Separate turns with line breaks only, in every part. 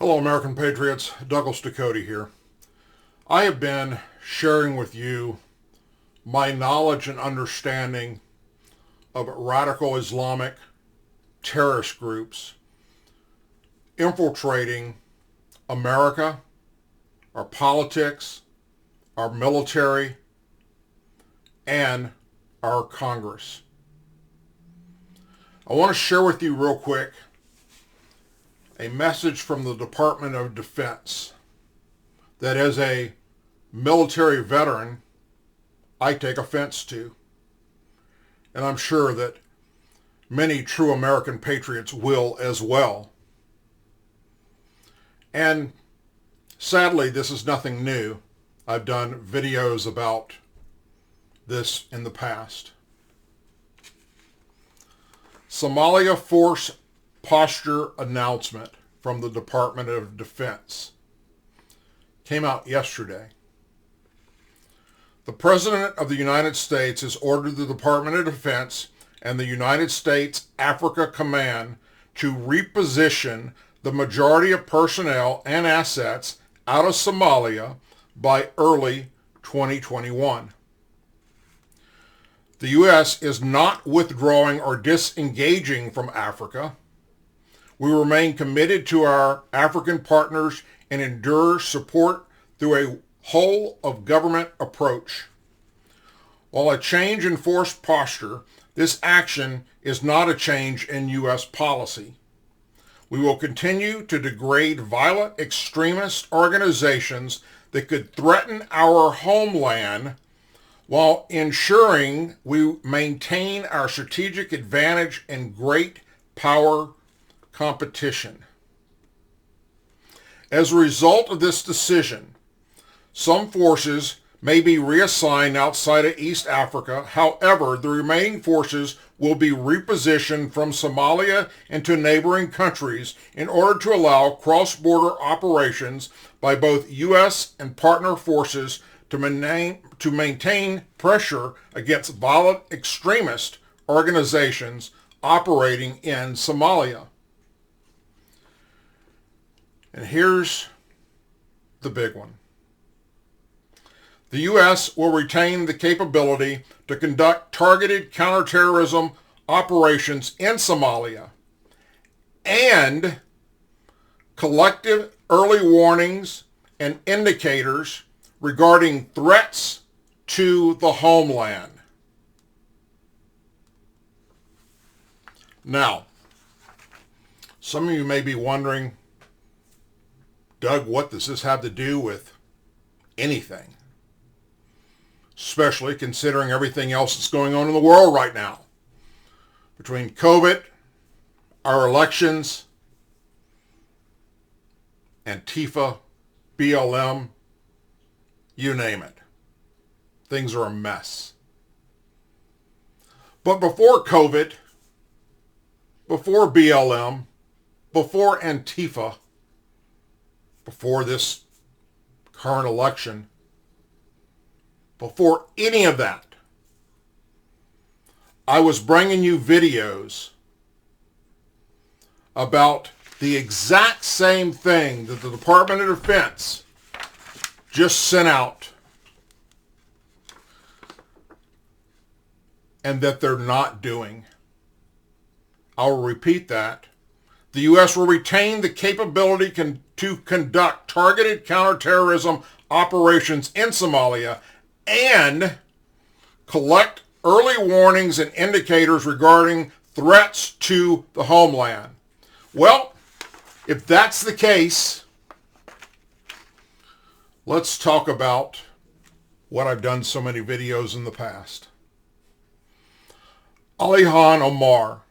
Hello, American Patriots. Douglas Ducote here. I have been sharing with you my knowledge and understanding of radical Islamic terrorist groups infiltrating America, our politics, our military, and our Congress. I want to share with you real quick a message from the Department of Defense that as a military veteran, I take offense to. And I'm sure that many true American patriots will as well. And sadly, this is nothing new. I've done videos about this in the past. Somalia Force Posture announcement from the Department of Defense came out yesterday. The President of the United States has ordered the Department of Defense and the United States Africa Command to reposition the majority of personnel and assets out of Somalia by early 2021. The U.S. is not withdrawing or disengaging from Africa. We remain committed to our African partners and endure support through a whole-of-government approach. While a change in force posture, this action is not a change in U.S. policy. We will continue to degrade violent extremist organizations that could threaten our homeland while ensuring we maintain our strategic advantage in great power competition. As a result of this decision, some forces may be reassigned outside of East Africa. However, the remaining forces will be repositioned from Somalia into neighboring countries in order to allow cross-border operations by both U.S. and partner forces to maintain pressure against violent extremist organizations operating in Somalia. And here's the big one. The U.S. will retain the capability to conduct targeted counterterrorism operations in Somalia and collective early warnings and indicators regarding threats to the homeland. Now, some of you may be wondering, Doug, what does this have to do with anything? Especially considering everything else that's going on in the world right now. Between COVID, our elections, Antifa, BLM, you name it. Things are a mess. But before COVID, before BLM, before Antifa, before this current election, before any of that, I was bringing you videos about the exact same thing that the Department of Defense just sent out and that they're not doing. I'll repeat that. The U.S. will retain the capability to conduct targeted counterterrorism operations in Somalia and collect early warnings and indicators regarding threats to the homeland. Well, if that's the case, let's talk about what I've done so many videos in the past. Alihan Omar,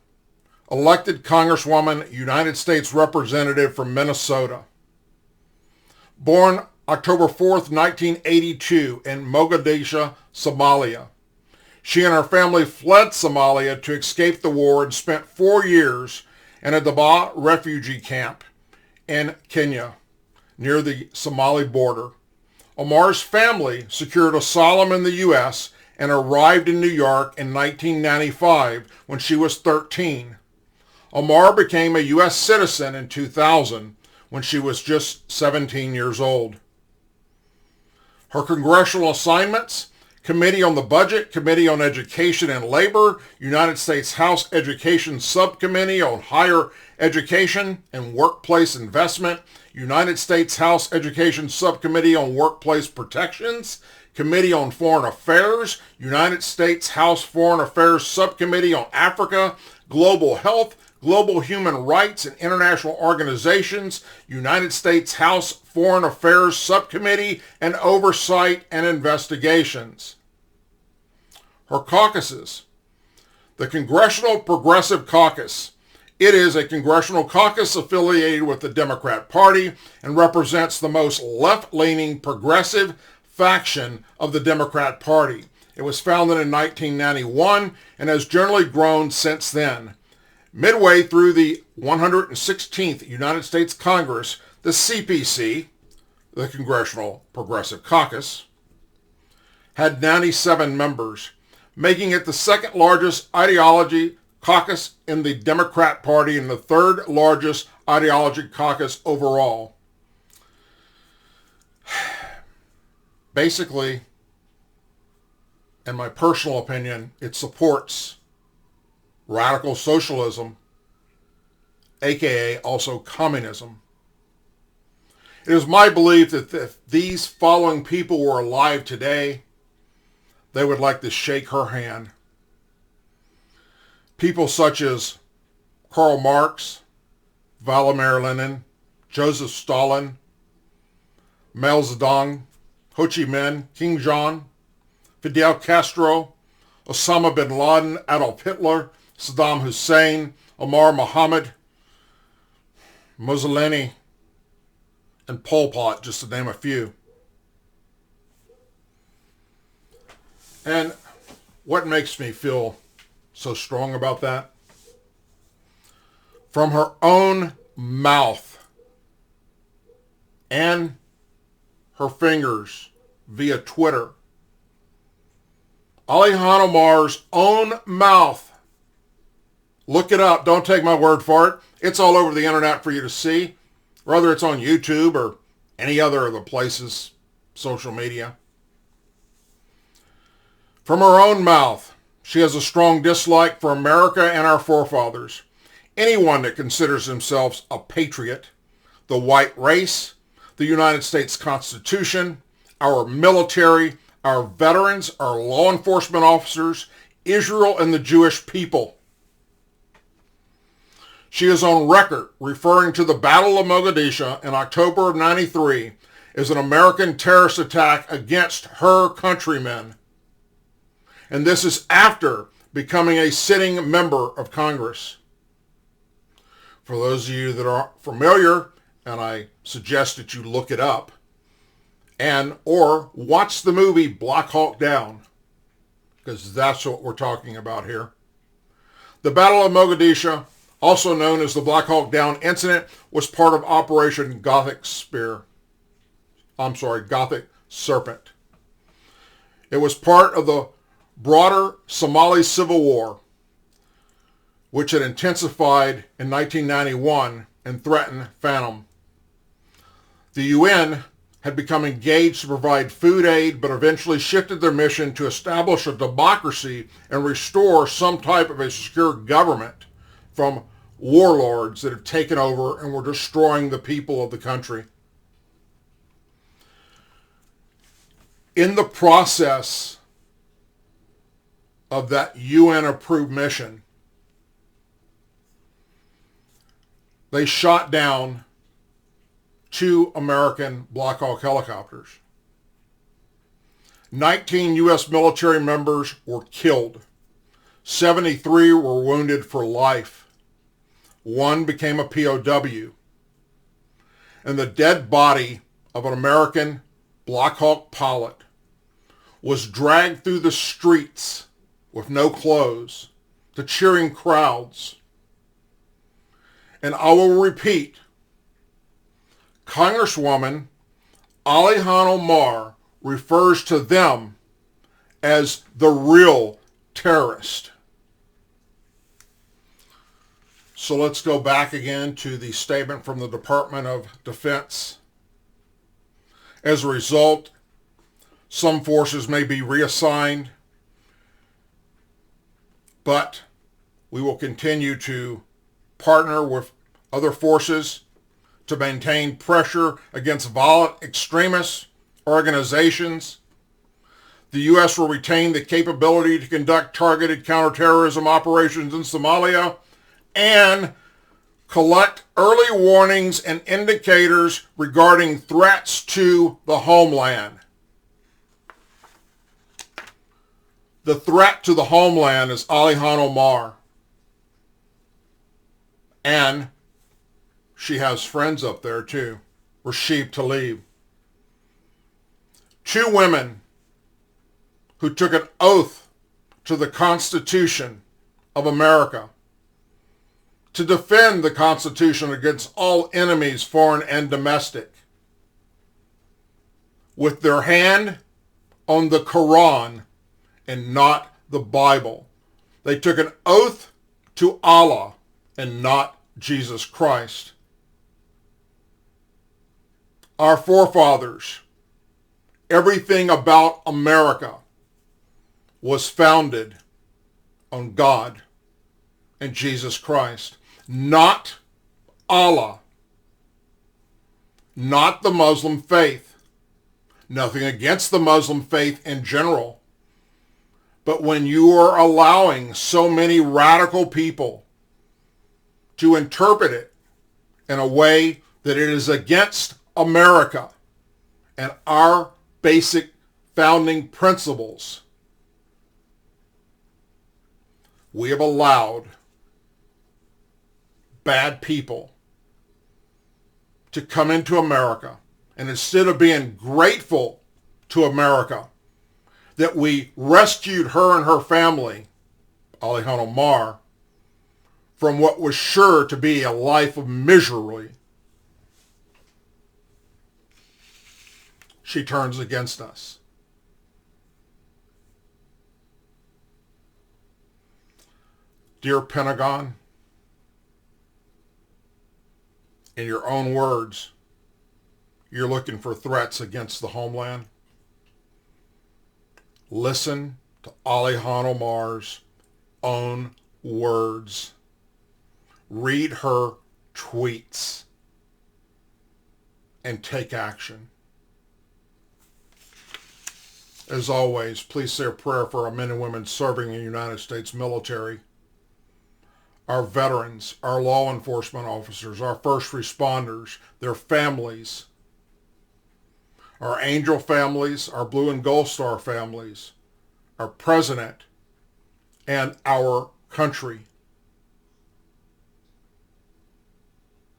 elected Congresswoman, United States Representative from Minnesota. Born October 4th, 1982 in Mogadisha, Somalia. She and her family fled Somalia to escape the war and spent 4 years in a Dadaab refugee camp in Kenya, near the Somali border. Omar's family secured asylum in the U.S. and arrived in New York in 1995 when she was 13. Omar became a U.S. citizen in 2000 when she was just 17 years old. Her congressional assignments: Committee on the Budget, Committee on Education and Labor, United States House Education Subcommittee on Higher Education and Workplace Investment, United States House Education Subcommittee on Workplace Protections, Committee on Foreign Affairs, United States House Foreign Affairs Subcommittee on Africa, Global Health, Global Human Rights and International Organizations, United States House Foreign Affairs Subcommittee and Oversight and Investigations. Her caucuses: the Congressional Progressive Caucus. It is a congressional caucus affiliated with the Democrat Party and represents the most left-leaning progressive faction of the Democrat Party. It was founded in 1991 and has generally grown since then. Midway through the 116th United States Congress, the CPC, the Congressional Progressive Caucus, had 97 members, making it the second largest ideology caucus in the Democrat Party and the third largest ideology caucus overall. Basically, in my personal opinion, it supports radical socialism, aka also communism. It is my belief that if these following people were alive today, they would like to shake her hand. People such as Karl Marx, Vladimir Lenin, Joseph Stalin, Mao Zedong, Ho Chi Minh, King John, Fidel Castro, Osama bin Laden, Adolf Hitler, Saddam Hussein, Omar Mohammed, Mussolini, and Pol Pot, just to name a few. And what makes me feel so strong about that? From her own mouth and her fingers via Twitter, Ilhan Omar's own mouth. Look it up. Don't take my word for it. It's all over the internet for you to see, whether it's on YouTube or any other of the places, social media. From her own mouth, she has a strong dislike for America and our forefathers. Anyone that considers themselves a patriot, the white race, the United States Constitution, our military, our veterans, our law enforcement officers, Israel, and the Jewish people. She is on record referring to the Battle of Mogadisha in October of '93 as an American terrorist attack against her countrymen. And this is after becoming a sitting member of Congress. For those of you that are familiar, and I suggest that you look it up, and or watch the movie Black Hawk Down, because that's what we're talking about here. The Battle of Mogadisha, also known as the Black Hawk Down incident, was part of Operation Gothic Serpent. It was part of the broader Somali civil war, which had intensified in 1991 and threatened Phantom. The UN had become engaged to provide food aid, but eventually shifted their mission to establish a democracy and restore some type of a secure government from warlords that had taken over and were destroying the people of the country. In the process of that UN-approved mission, they shot down 2 American Black Hawk helicopters. 19 U.S. military members were killed. 73 were wounded for life. 1 became a POW. And the dead body of an American Black Hawk pilot was dragged through the streets with no clothes to cheering crowds. And I will repeat, Congresswoman Ilhan Omar refers to them as the real terrorist. So let's go back again to the statement from the Department of Defense. As a result, some forces may be reassigned, but we will continue to partner with other forces to maintain pressure against violent extremist organizations. The U.S. will retain the capability to conduct targeted counterterrorism operations in Somalia and collect early warnings and indicators regarding threats to the homeland. The threat to the homeland is Alihan Omar. And she has friends up there too. Rashid Tlaib. Two women who took an oath to the Constitution of America to defend the Constitution against all enemies, foreign and domestic, with their hand on the Quran and not the Bible. They took an oath to Allah and not Jesus Christ. Our forefathers, everything about America was founded on God and Jesus Christ, not Allah, not the Muslim faith. Nothing against the Muslim faith in general. But when you are allowing so many radical people to interpret it in a way that it is against America and our basic founding principles, we have allowed bad people to come into America, and instead of being grateful to America that we rescued her and her family, Alihan Omar, from what was sure to be a life of misery, she turns against us. Dear Pentagon, in your own words, you're looking for threats against the homeland. Listen to Alihan Omar's own words. Read her tweets and take action. As always, please say a prayer for our men and women serving in the United States military, our veterans, our law enforcement officers, our first responders, their families, our Angel families, our Blue and Gold Star families, our president, and our country.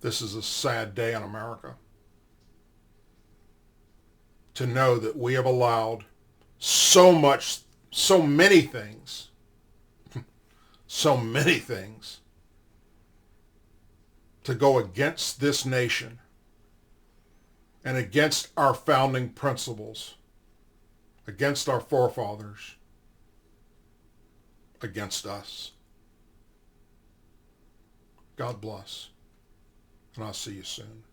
This is a sad day in America. To know that we have allowed so many things to go against this nation and against our founding principles, against our forefathers, against us. God bless, and I'll see you soon.